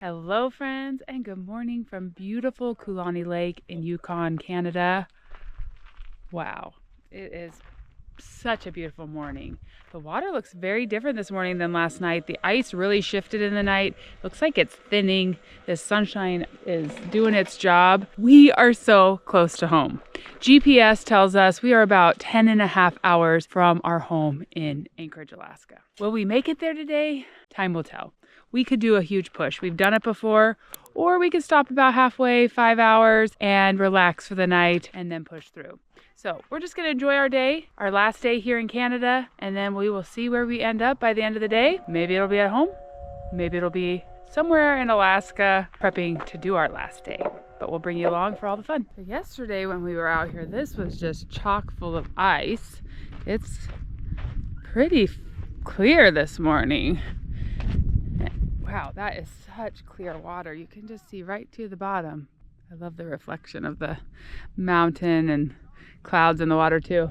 Hello friends, and good morning from beautiful Kulani Lake in Yukon, Canada. Wow, it is such a beautiful morning. The water looks very different this morning than last night. The ice really shifted in the night. Looks like it's thinning. The sunshine is doing its job. We are so close to home. GPS tells us we are about 10.5 hours from our home in Anchorage, Alaska. Will we make it there today? Time will tell. We could do a huge push. We've done it before, or we could stop about halfway, 5 hours, and relax for the night and then push through. So we're just gonna enjoy our day, our last day here in Canada, and then we will see where we end up by the end of the day. Maybe it'll be at home, maybe it'll be somewhere in Alaska prepping to do our last day, but we'll bring you along for all the fun. So yesterday when we were out here, this was just chock full of ice. It's pretty clear this morning. Wow, that is such clear water. You can just see right to the bottom. I love the reflection of the mountain and clouds in the water too.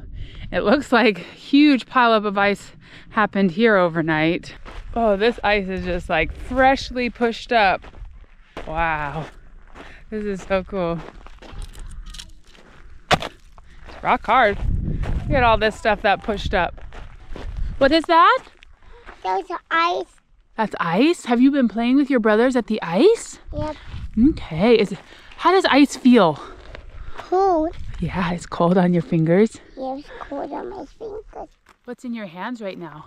It looks like a huge pileup of ice happened here overnight. Oh, this ice is just like freshly pushed up. Wow, this is so cool. It's rock hard. Look at all this stuff that pushed up. What is that? There's ice. That's ice? Have you been playing with your brothers at the ice? Yep. Okay. How does ice feel? Cold. Yeah, it's cold on your fingers. Yeah, it's cold on my fingers. What's in your hands right now?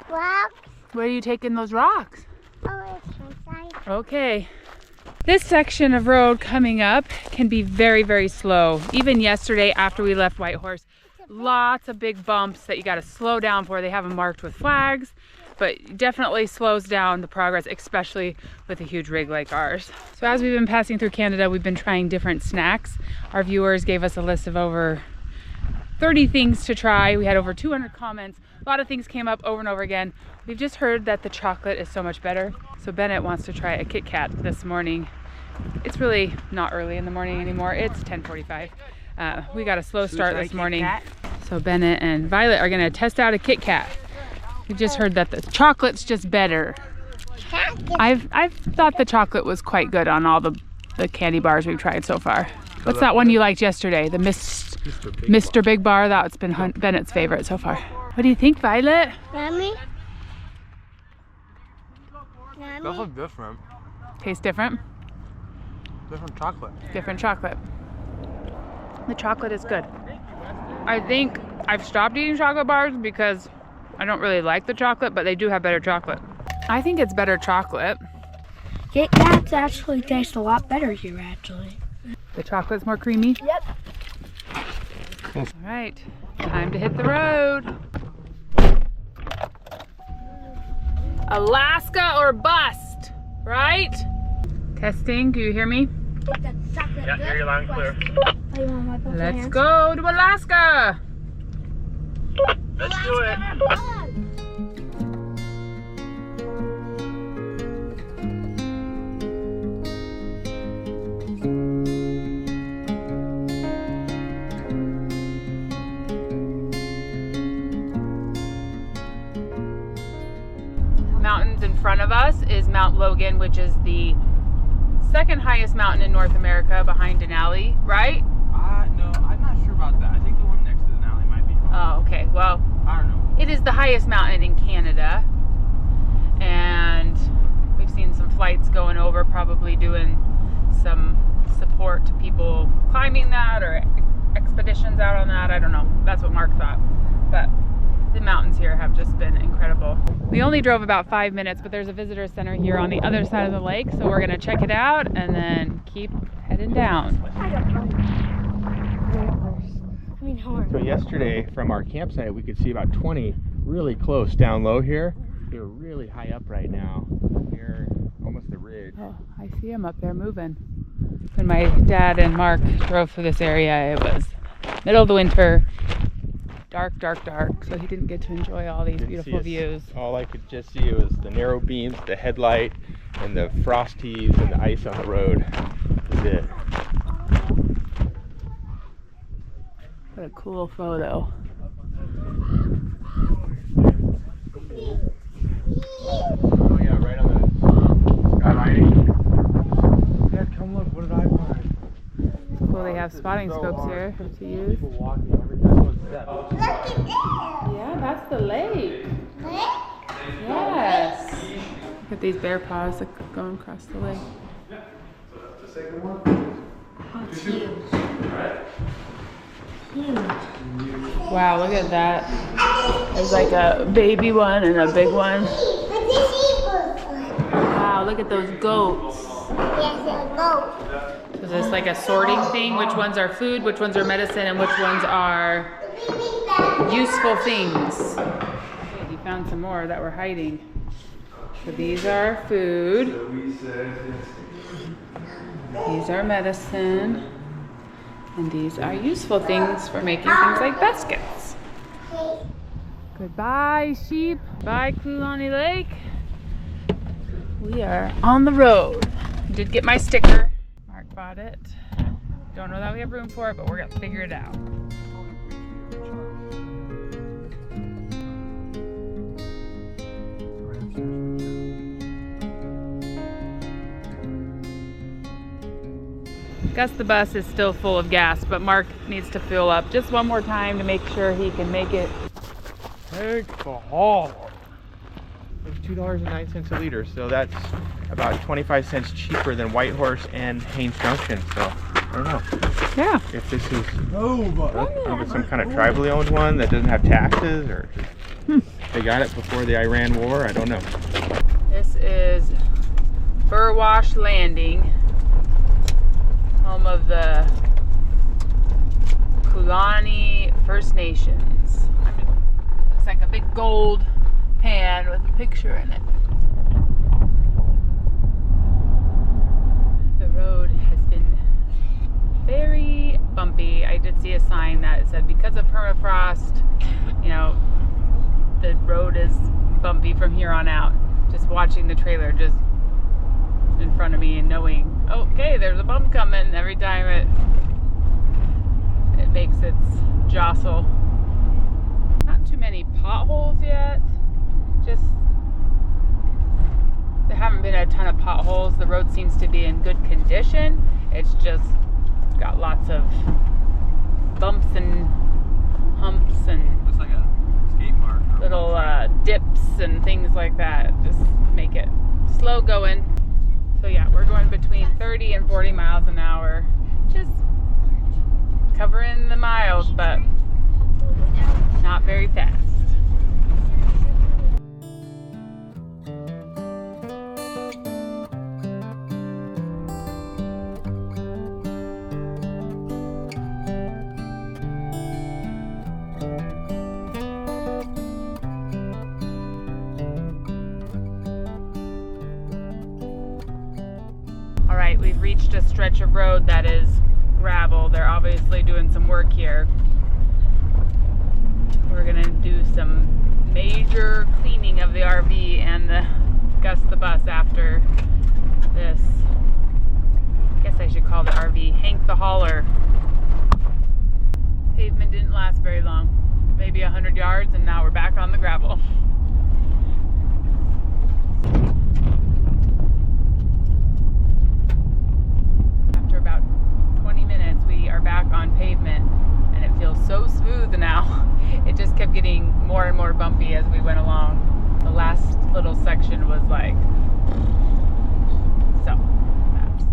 Rocks. Where are you taking those rocks? Oh, it's inside. Okay. This section of road coming up can be very, very slow. Even yesterday after we left Whitehorse, lots of big bumps that you got to slow down for. They have them marked with flags, but definitely slows down the progress, especially with a huge rig like ours. So as we've been passing through Canada, we've been trying different snacks. Our viewers gave us a list of over 30 things to try. We had over 200 comments. A lot of things came up over and over again. We've just heard that the chocolate is so much better. So Bennett wants to try a Kit Kat this morning. It's really not early in the morning anymore. It's 10:45. We got a slow start this morning. So Bennett and Violet are gonna test out a Kit Kat. We just heard that the chocolate's just better. I've thought the chocolate was quite good on all the candy bars we've tried so far. What's that one you liked yesterday? The Mr. Big Bar. That's been Bennett's favorite so far. What do you think, Violet? Mommy? Those look different. Tastes different? Different chocolate. Different chocolate. The chocolate is good. I think I've stopped eating chocolate bars because I don't really like the chocolate, but they do have better chocolate. I think it's better chocolate. Kit Kats actually taste a lot better here, actually. The chocolate's more creamy? Yep. All right, time to hit the road. Alaska or bust, right? Testing, do you hear me? Yeah, hear you loud and clear. Let's go to Alaska. Let's do it. Mountains in front of us is Mount Logan, which is the second highest mountain in North America behind Denali, right? No, I'm not sure about that. I think the one next to Denali might be. Oh, okay. Well, I don't know. it is the highest mountain in Canada, and we've seen some flights going over, probably doing some support to people climbing that or expeditions out on that. I don't know. That's what Mark thought. But the mountains here have just been incredible. We only drove about 5 minutes, but there's a visitor center here on the other side of the lake, so we're gonna check it out and then keep heading down. So yesterday from our campsite we could see about 20 really close down low here. They're really high up right now. Near almost the ridge. Oh, I see them up there moving. When my dad and Mark drove through this area, it was middle of the winter. Dark, dark, dark, so he didn't get to enjoy all these beautiful views. All I could just see was the narrow beams, the headlight, and the frosties and the ice on the road. That's it. What a cool photo. Oh yeah, right on the skyline. have spotting scopes here to use. People walking every time one step. Look at this. Yeah, that's the lake. Yes. Look at these bear paws going across the lake. Oh, it's huge. Huge. Wow, look at that. There's like a baby one and a big one. Wow, look at those goats. Yes, a goat. So there's like a sorting thing, which ones are food, which ones are medicine, and which ones are useful things. Okay, you found some more that were hiding. So these are food. These are medicine. And these are useful things for making things like baskets. Goodbye, sheep. Bye, Kulani Lake. We are on the road. Did get my sticker. Mark bought it. Don't know that we have room for it, but we're gonna figure it out. Gus the bus is still full of gas, but Mark needs to fill up just one more time to make sure he can make it. Take the haul. It's $2.09 a liter, so that's about 25 cents cheaper than Whitehorse and Haines Junction. So I don't know Yeah. if this is if it's some kind of tribally owned one that doesn't have taxes, or they got it before the Iran war. I don't know. This is Burwash Landing, home of the Kulani First Nations. Looks like a big gold pan with a picture in it. The road has been very bumpy. I did see a sign that said because of permafrost, you know, the road is bumpy from here on out. Just watching the trailer just in front of me and knowing, okay, there's a bump coming every time it makes its jostle. Not too many potholes yet. Just there haven't been a ton of potholes. The road seems to be in good condition. It's just got lots of bumps and humps and Looks like a skate park. little dips and things like that. Just make it slow going. So yeah, we're going between 30 and 40 miles an hour. Just covering the miles, but not very fast. All right, we've reached a stretch of road that is gravel. They're obviously doing some work here. We're gonna do some major cleaning of the RV and the Gus the bus after this. I guess I should call the RV Hank the Hauler. Pavement didn't last very long. Maybe 100 yards and now we're back on the gravel. After about 20 minutes, we are back on pavement and it feels so smooth now. It just kept getting more and more bumpy as we went along. The last little section was like, so, maps.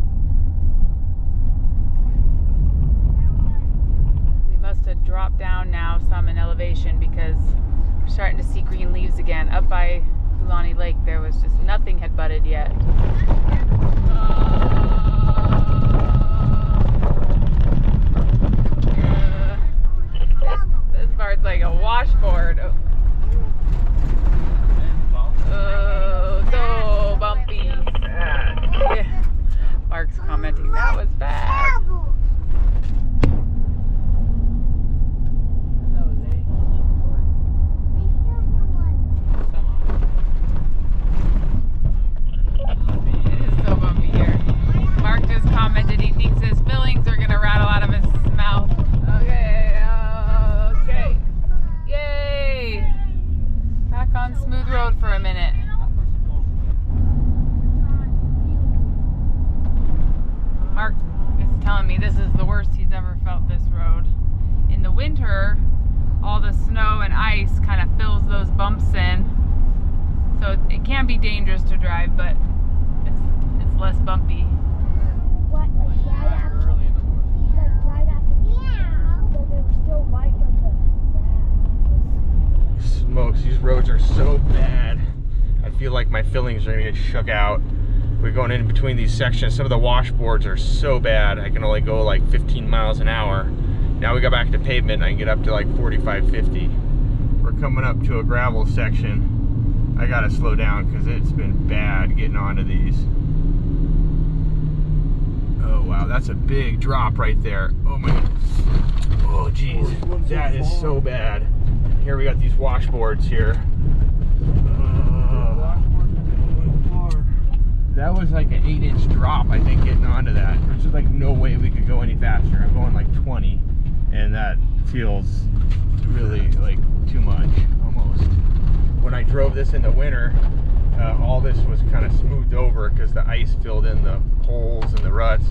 We must have dropped down now some in elevation because we're starting to see green leaves again. Up by Kulani Lake, there was just nothing had budded yet. This part's like a washboard. Oh, so bumpy. Yeah. Mark's commenting that was bad. Hello, lake. nobody's ever felt this road. In the winter, all the snow and ice kind of fills those bumps in. So it can be dangerous to drive, but it's less bumpy. What, like right after, so they were still white from the Smokes, these roads are so bad. I feel like my fillings are gonna get shook out. We're going in between these sections. Some of the washboards are so bad. I can only go like 15 miles an hour. Now we got back to pavement and I can get up to like 45, 50. We're coming up to a gravel section. I gotta slow down because it's been bad getting onto these. Oh wow, that's a big drop right there. Oh my, oh geez, that is so bad. Here we got these washboards here. That was like an 8-inch drop, I think, getting onto that. There's just like no way we could go any faster. I'm going like 20, and that feels really like too much, almost. When I drove this in the winter, all this was kind of smoothed over because the ice filled in the holes and the ruts,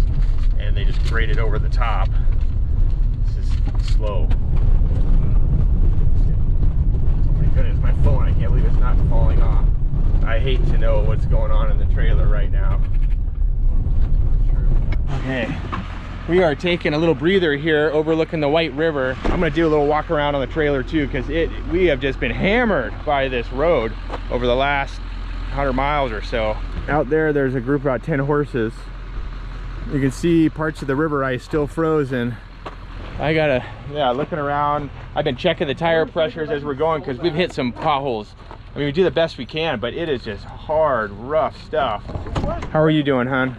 and they just graded over the top. This is slow. Oh my goodness, my phone, I can't believe it's not falling off. I hate to know what's going on in the trailer right now. Okay, we are taking a little breather here overlooking the White River. I'm gonna do a little walk around on the trailer too, because we have just been hammered by this road over the last 100 miles or so. Out there's a group of about 10 horses. You can see parts of the river ice still frozen. I gotta, yeah, looking around. I've been checking the tire pressures as we're going because we've hit some potholes. I mean, we do the best we can, but it is just hard, rough stuff. How are you doing, hon?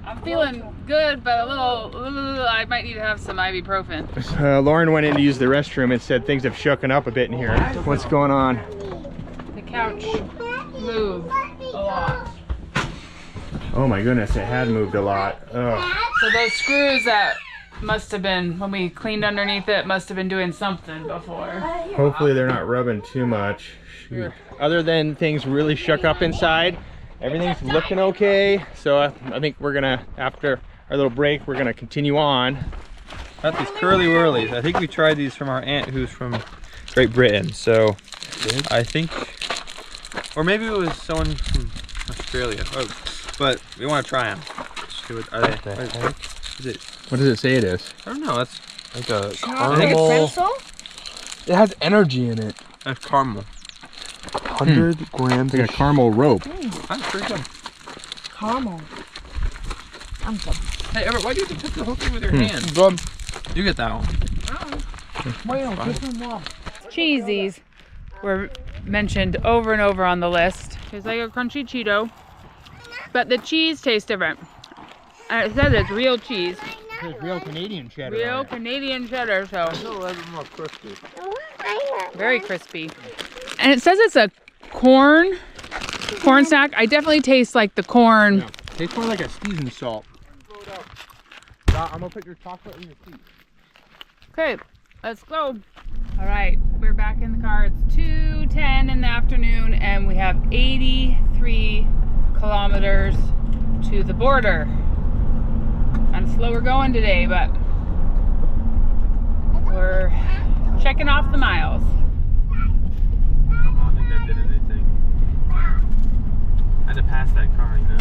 I'm feeling good, but a little, I might need to have some ibuprofen. Lauren went in to use the restroom and said things have shooken up a bit in here. What's going on? The couch moved a lot. Oh my goodness, it had moved a lot. Ugh. So those screws that must have been, when we cleaned underneath it, must have been doing something before. Hopefully they're not rubbing too much. Shoot. Other than things really shook up inside, everything's looking okay. So I think we're gonna, after our little break, we're gonna continue on. Got these curly whirlies. I think we tried these from our aunt who's from Great Britain. So I think, or maybe it was someone from Australia. Oh, but we want to try them. Are they? What does it say it is? I don't know. That's like a caramel. It has energy in it. That's caramel. 100 grams. It's like a caramel rope. That's pretty good. Caramel. I'm good. Hey, Everett, why do you have to touch the whole thing with your hand? Good. You get that one. Cheesies were mentioned over and over on the list. It's like a crunchy Cheeto, but the cheese tastes different. And it says it's real cheese. It's real Canadian cheddar. Real Canadian cheddar, so A little more crispy. very crispy. And it says it's a corn snack. I definitely taste like the corn. Yeah. Tastes more like a seasoned salt. I'm gonna put your chocolate in your teeth. Okay, let's go. All right, we're back in the car. It's 2:10 in the afternoon and we have 83 kilometers to the border. Kind of slower going today, but we're checking off the miles. I don't think that did anything. I had to pass that car, you know.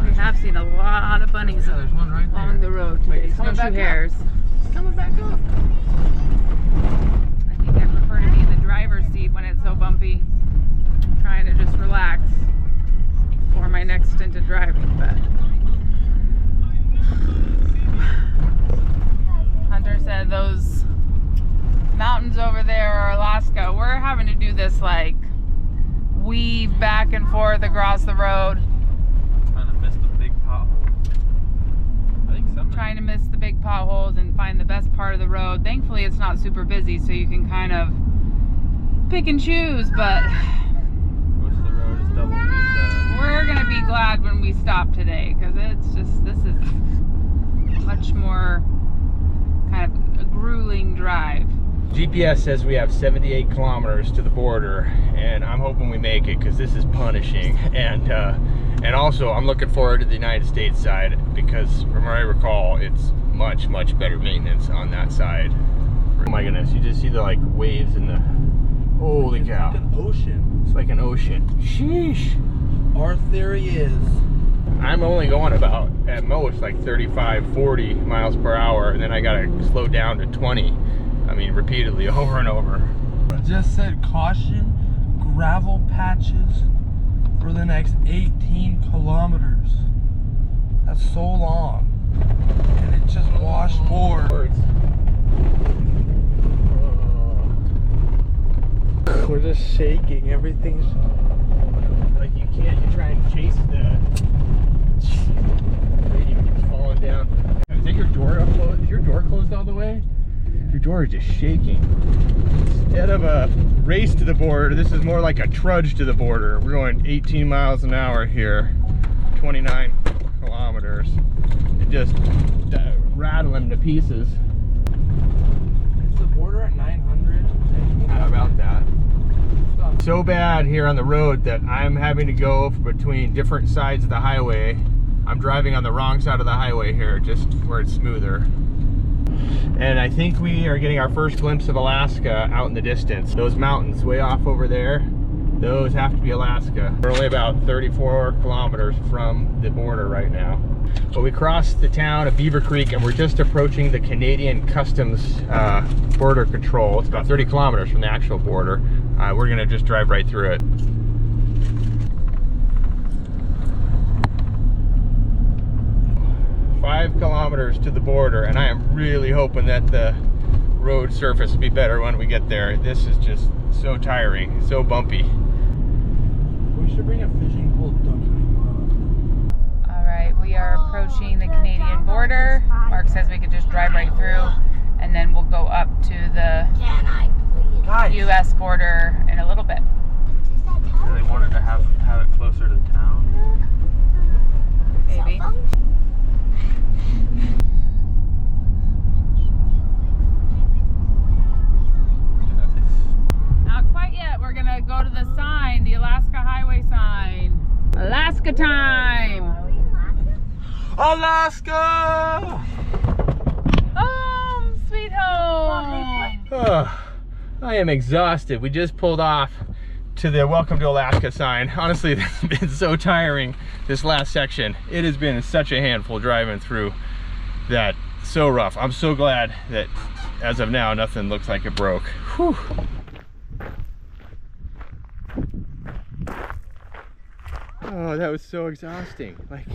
We have seen a lot of bunnies There's one right there. along the road today. It's coming Snowshoe back up. hares. It's coming back up. I think I prefer to be in the driver's seat when it's so bumpy. I'm trying to just relax for my next stint of driving, but Hunter said those mountains over there are Alaska. We're having to do this like weave back and forth across the road. Trying to miss the big potholes. I think some. Trying to miss the big potholes and find the best part of the road. Thankfully it's not super busy, so you can kind of pick and choose, but Most of the road is double with, we're gonna be glad when we stop today, because it's just, this is much more kind of a grueling drive. GPS says we have 78 kilometers to the border, and I'm hoping we make it because this is punishing. And also I'm looking forward to the United States side because from what I recall, it's much better maintenance on that side. Oh my goodness, you just see the like waves in the, holy cow. It's like an ocean. It's like an ocean. Sheesh. Our theory is I'm only going about, at most, like 35, 40 miles per hour, and then I gotta slow down to 20. I mean, repeatedly, over and over. it just said caution, gravel patches for the next 18 kilometers. That's so long. And it just washed forward. We're just shaking. Everything's Like you try and chase the radio keeps falling down. Is that your door closed? Is your door closed all the way? Your door is just shaking. Instead of a race to the border, this is more like a trudge to the border. We're going 18 miles an hour here, 29 kilometers. It just rattling to pieces. Is the border at 900? How about that? So bad here on the road that I'm having to go between different sides of the highway. I'm driving on the wrong side of the highway here, just where it's smoother. And I think we are getting our first glimpse of Alaska out in the distance. Those mountains way off over there, those have to be Alaska. We're only about 34 kilometers from the border right now. But we crossed the town of Beaver Creek and we're just approaching the Canadian Customs border control. It's about 30 kilometers from the actual border. We're gonna just drive right through it. Five kilometers to the border, and I am really hoping that the road surface will be better when we get there. This is just so tiring, so bumpy. We should bring a fishing pole dumping. All right, we are approaching the Canadian border. Mark says we could just drive right through, and then we'll go up to the U.S. border in a little bit. So they wanted to have it closer to town. Maybe. Not quite yet. We're gonna go to the sign, the Alaska Highway sign. Alaska time! Alaska! Home, sweet home! I am exhausted. We just pulled off to the Welcome to Alaska sign. Honestly, this has been so tiring, this last section. It has been such a handful driving through that. So rough. I'm so glad that as of now, nothing looks like it broke. Whew. Oh, that was so exhausting. Like,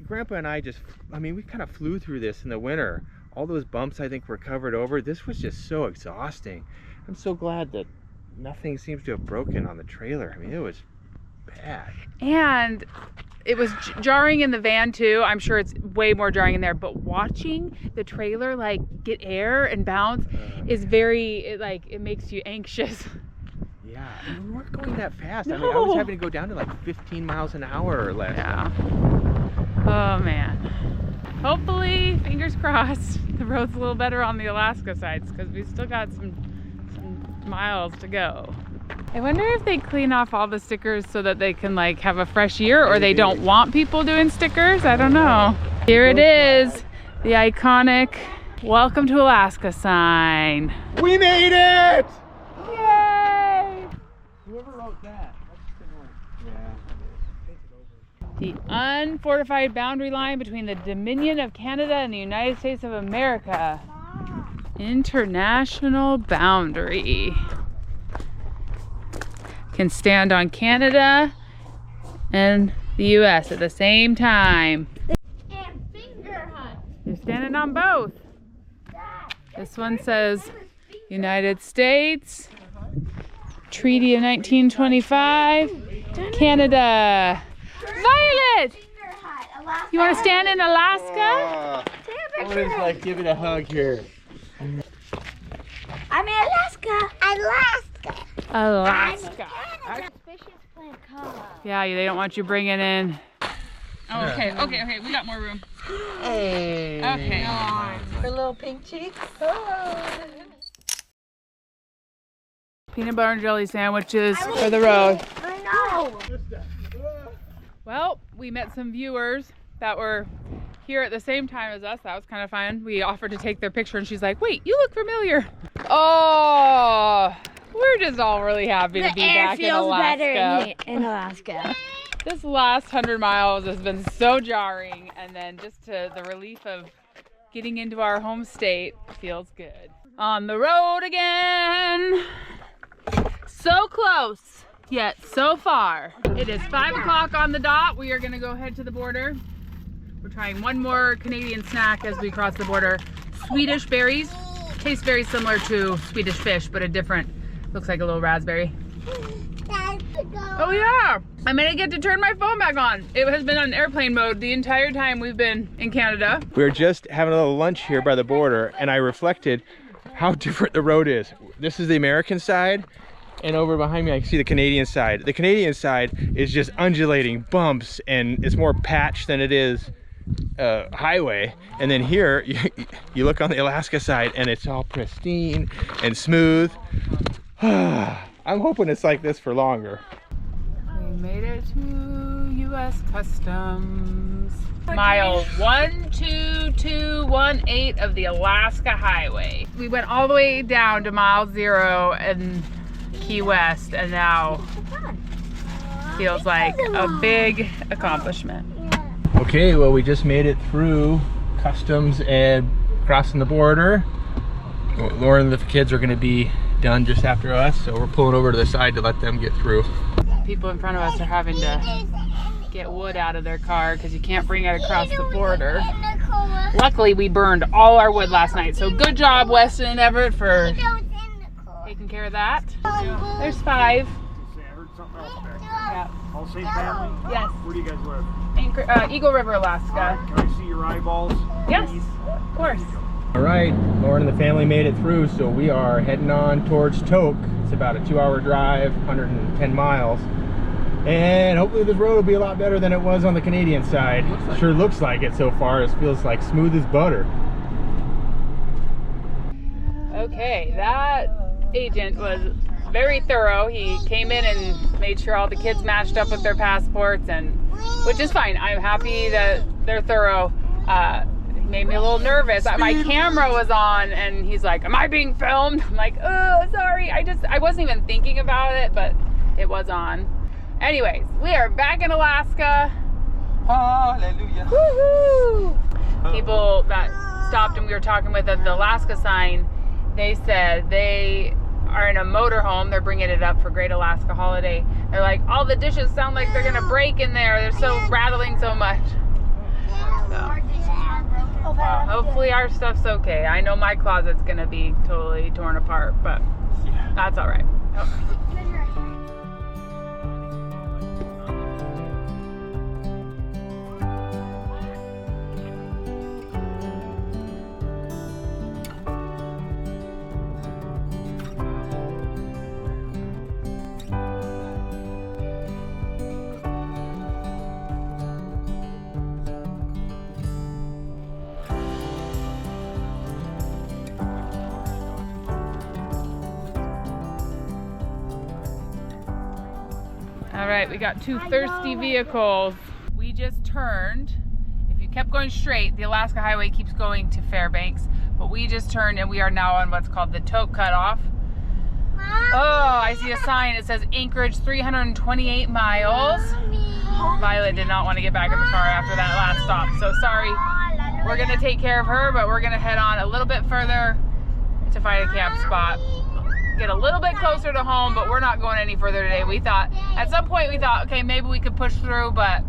Grandpa and I just, we kind of flew through this in the winter. All those bumps I think were covered over. This was just so exhausting. I'm so glad that nothing seems to have broken on the trailer. It was bad. And it was jarring in the van too. I'm sure it's way more jarring in there, but watching the trailer like get air and bounce is very, it makes you anxious. Yeah, and we weren't going that fast. No. I was having to go down to like 15 miles an hour or less. Yeah. Oh man. Hopefully, fingers crossed, the road's a little better on the Alaska sides because we still got some miles to go. I wonder if they clean off all the stickers so that they can like have a fresh year, or they don't want people doing stickers. I don't know. Here it is, the iconic Welcome to Alaska sign. We made it! Yay! Whoever wrote that, The unfortified boundary line between the Dominion of Canada and the United States of America. International boundary. Can stand on Canada and the US at the same time. And finger hunt. You're standing on both. This one says United States, Treaty of 1925, Canada. Violet! You want to stand in Alaska? I want to like give it a hug here. I'm in Alaska. Alaska. Suspicious plant car. Yeah, they don't want you bringing in. Oh, okay, we got more room. Hey. Okay. Her little pink cheeks. peanut butter and jelly sandwiches for the road. I know. Well, we met some viewers that were here at the same time as us. That was kind of fun. We offered to take their picture and she's like, wait, you look familiar. Oh, we're just all really happy to be back in Alaska. The air feels better in Alaska. This last 100 miles has been so jarring, and then just to the relief of getting into our home state feels good. On the road again. So close, yet so far. It is 5 o'clock on the dot. We are gonna go head to the border. We're trying one more Canadian snack as we cross the border. Swedish berries. Tastes very similar to Swedish fish, but a different, looks like a little raspberry. Oh yeah, I may get to turn my phone back on. It has been on airplane mode the entire time we've been in Canada. We were just having a little lunch here by the border, and I reflected how different the road is. This is the American side, and over behind me I can see the Canadian side. The Canadian side is just undulating bumps, and it's more patch than it is highway. And then here you look on the Alaska side and it's all pristine and smooth. I'm hoping it's like this for longer. We made it to U.S. Customs. Mile 12218 of the Alaska Highway. We went all the way down to mile 0 in Key West, and now feels like a big accomplishment. Okay, well, we just made it through customs and crossing the border. Lauren and the kids are going to be done just after us, so we're pulling over to the side to let them get through. People in front of us are having to get wood out of their car because you can't bring it across the border. Luckily, we burned all our wood last night, so good job, Weston and Everett, for taking care of that. There's 5. Yeah. All same family? Yes. Where do you guys live? Eagle River, Alaska. Can I see your eyeballs? Yes, please? of course. All right, Lauren and the family made it through, so we are heading on towards Tok. It's about a 2-hour drive, 110 miles. And hopefully this road will be a lot better than it was on the Canadian side. Sure looks like it so far. It feels like smooth as butter. Okay, that agent was very thorough. He came in and made sure all the kids matched up with their passports, and which is fine. I'm happy that they're thorough. He made me a little nervous. My camera was on and he's like, am I being filmed? I'm like, oh, sorry. I wasn't even thinking about it, but it was on. Anyways, we are back in Alaska. Hallelujah. Woohoo! People that stopped and we were talking with at the Alaska sign, they said they are in a motorhome. They're bringing it up for Great Alaska Holiday. They're like, all the dishes sound like they're gonna break in there. They're so rattling so much. So, hopefully our stuff's okay. I know my closet's gonna be totally torn apart, but that's all right. All right, we got 2 thirsty vehicles. We just turned. If you kept going straight, the Alaska Highway keeps going to Fairbanks, but we just turned and we are now on what's called the Tok Cutoff. Oh, I see a sign. It says Anchorage 328 miles. Violet did not want to get back in the car after that last stop, so sorry. We're gonna take care of her, but we're gonna head on a little bit further to find a camp spot. Get a little bit closer to home, but we're not going any further today. We thought, at some point we thought, okay, maybe we could push through, but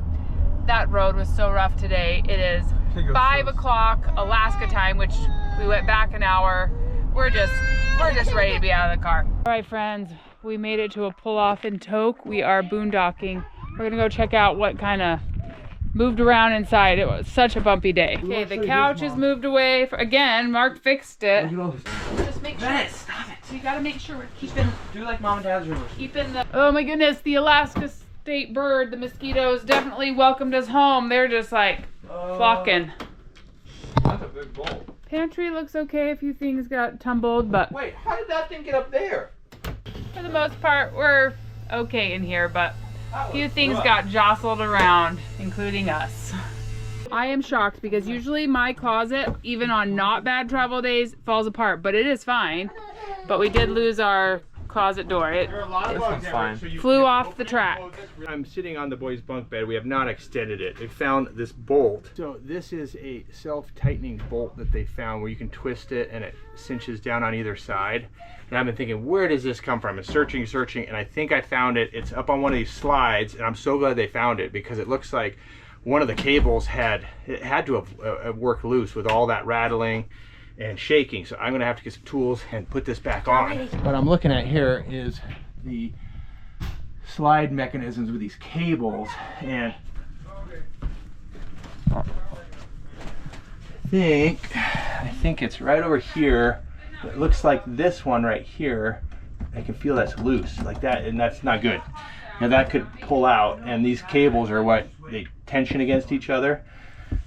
that road was so rough today. It is 5 o'clock Alaska time, which we went back an hour. We're just ready to be out of the car. All right, friends, we made it to a pull-off in Tok. We are boondocking. We're gonna go check out what kind of moved around inside. It was such a bumpy day. Okay, the couch is moved away. Again, Mark fixed it. Just make sure. Stop it. You gotta make sure we're keeping. Do like Mom and Dad's room. Keeping the. Oh my goodness, the Alaska state bird, the mosquitoes, definitely welcomed us home. They're just like flocking. That's a big bowl. Pantry looks okay. A few things got tumbled, but. Wait, how did that thing get up there? For the most part, we're okay in here, but a few things got jostled around, including us. I am shocked because usually my closet, even on not bad travel days, falls apart, but it is fine. But we did lose our closet door. It fine. flew off the track. I'm sitting on the boys' bunk bed. We have not extended it. They found this bolt. So this is a self-tightening bolt that they found where you can twist it and it cinches down on either side. And I've been thinking, where does this come from? And searching, and I think I found it. It's up on one of these slides, and I'm so glad they found it because it looks like one of the cables had to have worked loose with all that rattling and shaking. So I'm gonna have to get some tools and put this back on. What I'm looking at here is the slide mechanisms with these cables, and I think it's right over here. It looks like this one right here. I can feel that's loose like that, and that's not good. Now that could pull out, and these cables are what they tension against each other,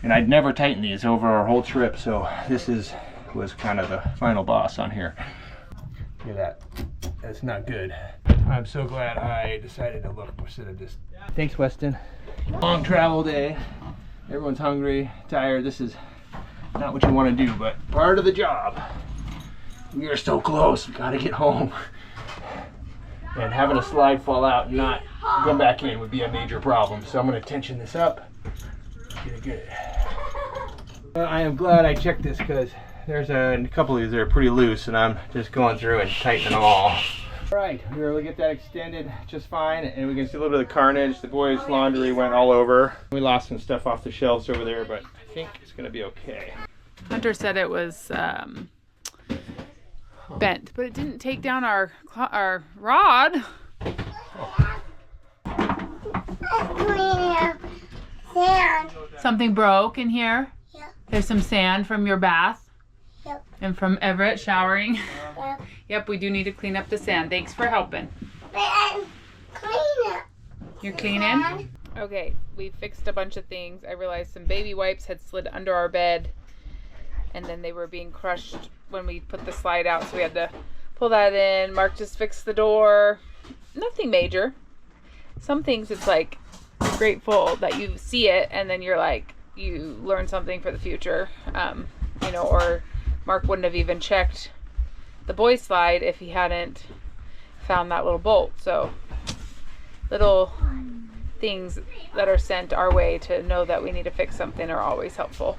and I'd never tightened these over our whole trip, so this was kind of the final boss on here. Look at that. That's not good. I'm so glad I decided to look instead of just... Thanks, Weston. Long travel day. Everyone's hungry, tired. This is not what you want to do, but part of the job. We are so close. We gotta get home. And having a slide fall out and not come back in would be a major problem. So I'm gonna tension this up. Get it good. I am glad I checked this because there's a couple of these that are pretty loose, and I'm just going through and tightening them all. All right, we were able to get that extended just fine, and we can see a little bit of the carnage. The boys' laundry went all over. We lost some stuff off the shelves over there, but I think it's gonna be okay. Hunter said it was bent, but it didn't take down our rod. Sand. Something broke in here. Yep. There's some sand from your bath. Yep. And from Everett showering. Yep. Yep, we do need to clean up the sand. Thanks for helping. But I'm cleaning. You're cleaning? Okay, we fixed a bunch of things. I realized some baby wipes had slid under our bed, and then they were being crushed when we put the slide out, so we had to pull that in. Mark just fixed the door. Nothing major. Some things it's like grateful that you see it, and then you're like, you learn something for the future. You know, or Mark wouldn't have even checked the boys' slide if he hadn't found that little bolt. So little things that are sent our way to know that we need to fix something are always helpful.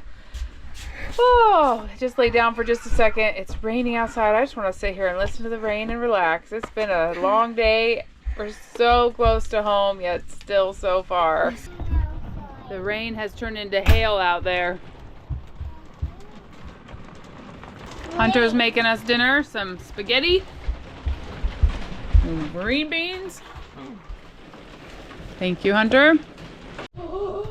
Oh, just lay down for just a second. It's raining outside. I just want to sit here and listen to the rain and relax. It's been a long day. We're so close to home, yet still so far. The rain has turned into hail out there. Hunter's making us dinner, some spaghetti, and green beans. Thank you, Hunter. All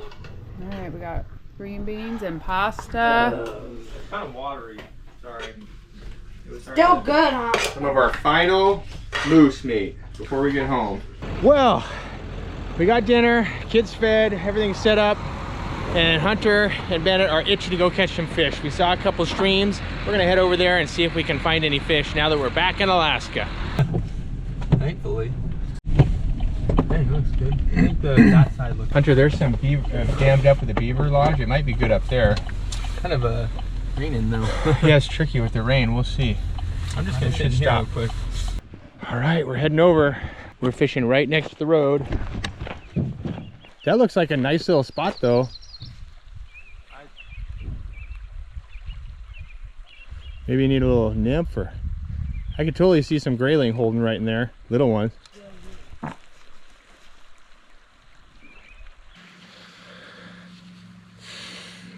right, we got green beans and pasta. It's kind of watery. Sorry. Still good, huh? Some of our final moose meat before we get home. Well, we got dinner, kids fed, everything's set up, and Hunter and Bennett are itching to go catch some fish. We saw a couple streams. We're gonna head over there and see if we can find any fish now that we're back in Alaska. Thankfully. Hey, looks good. I think that side looks Hunter, there's some beaver dammed up with the beaver lodge. It might be good up there. kind of raining though. Yeah, it's tricky with the rain. We'll see. I'm just gonna Should sit here stop. real quick. All right, we're heading over. We're fishing right next to the road. That looks like a nice little spot though. Maybe you need a little nymph, or I could totally see some grayling holding right in there, little ones.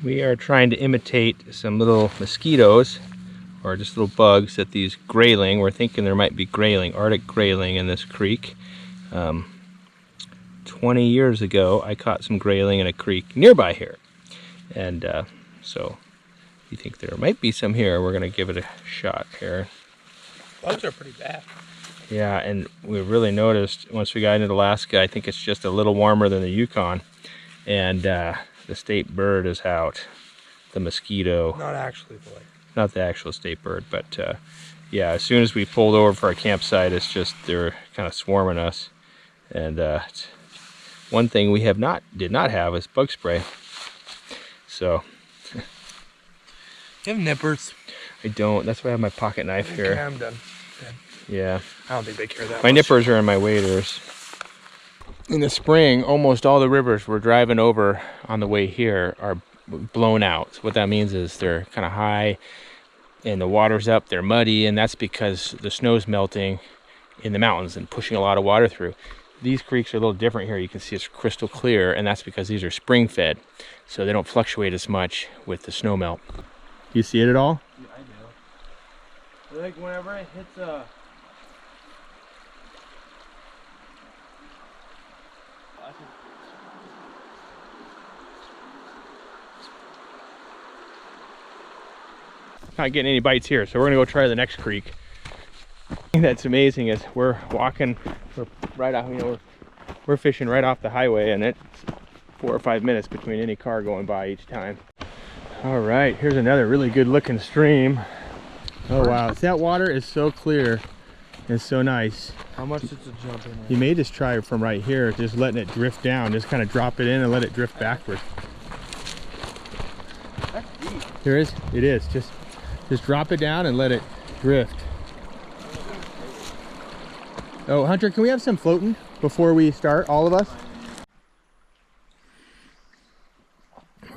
We are trying to imitate some little mosquitoes, or just little bugs that these grayling, we're thinking there might be grayling, Arctic grayling in this creek. 20 years ago, I caught some grayling in a creek nearby here. And so you think there might be some here, we're gonna give it a shot here. Bugs are pretty bad. Yeah, and we really noticed once we got into Alaska, I think it's just a little warmer than the Yukon. And the state bird is out, the mosquito. Not actually, boy. Not the actual state bird, but yeah, as soon as we pulled over for our campsite, it's just they're kind of swarming us. And one thing we did not have is bug spray. So You have nippers. I don't. That's why I have my pocket knife Okay, here. I'm done. Okay. Yeah. I don't think they care that My much. nippers are in my waders. In the spring, almost all the rivers we're driving over on the way here are blown out. So what that means is they're kind of high and the water's up, they're muddy, and that's because the snow's melting in the mountains and pushing a lot of water through. These creeks are a little different here. You can see it's crystal clear, and that's because these are spring fed, so they don't fluctuate as much with the snow melt. Do you see it at all? Yeah, I do. Like whenever it hits a... Not getting any bites here, so we're gonna go try the next creek. The thing that's amazing is we're walking, we're right off, we're fishing right off the highway, and it's 4 or 5 minutes between any car going by each time. All right, here's another really good looking stream. Oh wow, that water is so clear and so nice. How much does it jump in there? You may just try from right here, just letting it drift down, just kind of drop it in and let it drift backward. That's deep. There is, it is, just drop it down and let it drift. Oh, Hunter, can we have some floating before we start, all of us?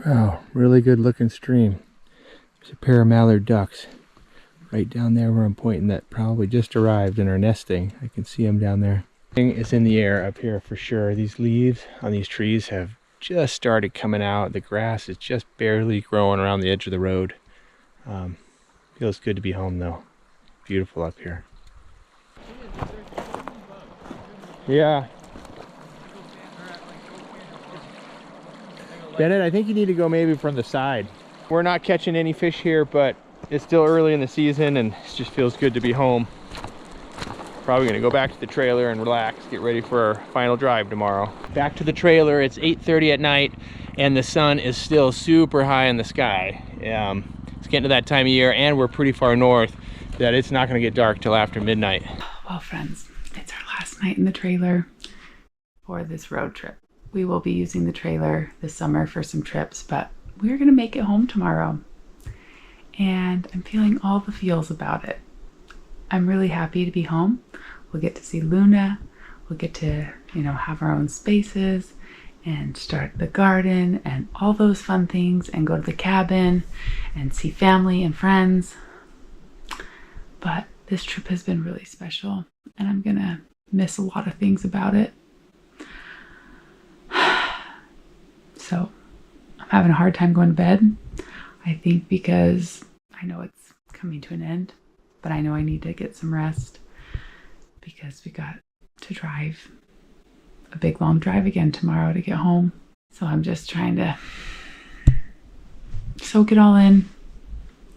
Wow, really good looking stream. There's a pair of mallard ducks right down there where I'm pointing that probably just arrived and are nesting. I can see them down there. It's in the air up here for sure. These leaves on these trees have just started coming out. The grass is just barely growing around the edge of the road. Feels good to be home though. Beautiful up here. Yeah. Bennett, I think you need to go maybe from the side. We're not catching any fish here, but it's still early in the season and it just feels good to be home. Probably gonna go back to the trailer and relax, get ready for our final drive tomorrow. Back to the trailer, it's 8:30 at night and the sun is still super high in the sky. It's getting to that time of year and we're pretty far north that it's not gonna get dark till after midnight. Well, friends, it's our last night in the trailer for this road trip. We will be using the trailer this summer for some trips, but we're gonna make it home tomorrow. And I'm feeling all the feels about it. I'm really happy to be home. We'll get to see Luna. We'll get to, have our own spaces and start the garden and all those fun things and go to the cabin and see family and friends. But this trip has been really special and I'm gonna miss a lot of things about it. So I'm having a hard time going to bed. I think because I know it's coming to an end, but I know I need to get some rest because we got to drive a big long drive again tomorrow to get home. So I'm just trying to soak it all in.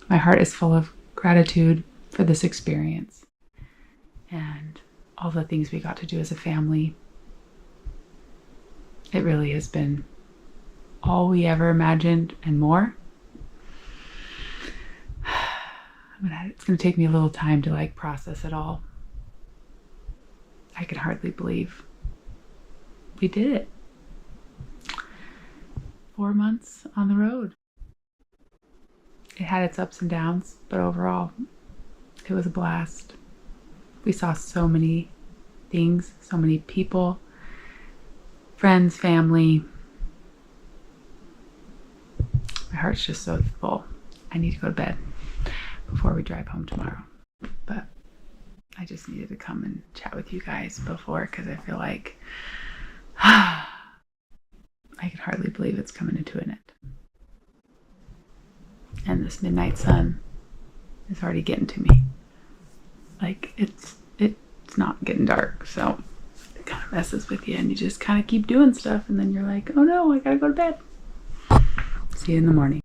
My heart is full of gratitude for this experience and all the things we got to do as a family. It really has been all we ever imagined and more. It's going to take me a little time to process it all. I can hardly believe we did it. 4 months on the road. It had its ups and downs, but overall, it was a blast. We saw so many things, so many people, friends, family. My heart's just so full. I need to go to bed before we drive home tomorrow. But I just needed to come and chat with you guys before because I feel like I can hardly believe it's coming into an end. And this midnight sun is already getting to me. It's not getting dark, so it kind of messes with you and you just kind of keep doing stuff and then you're like, oh no, I gotta go to bed. See you in the morning.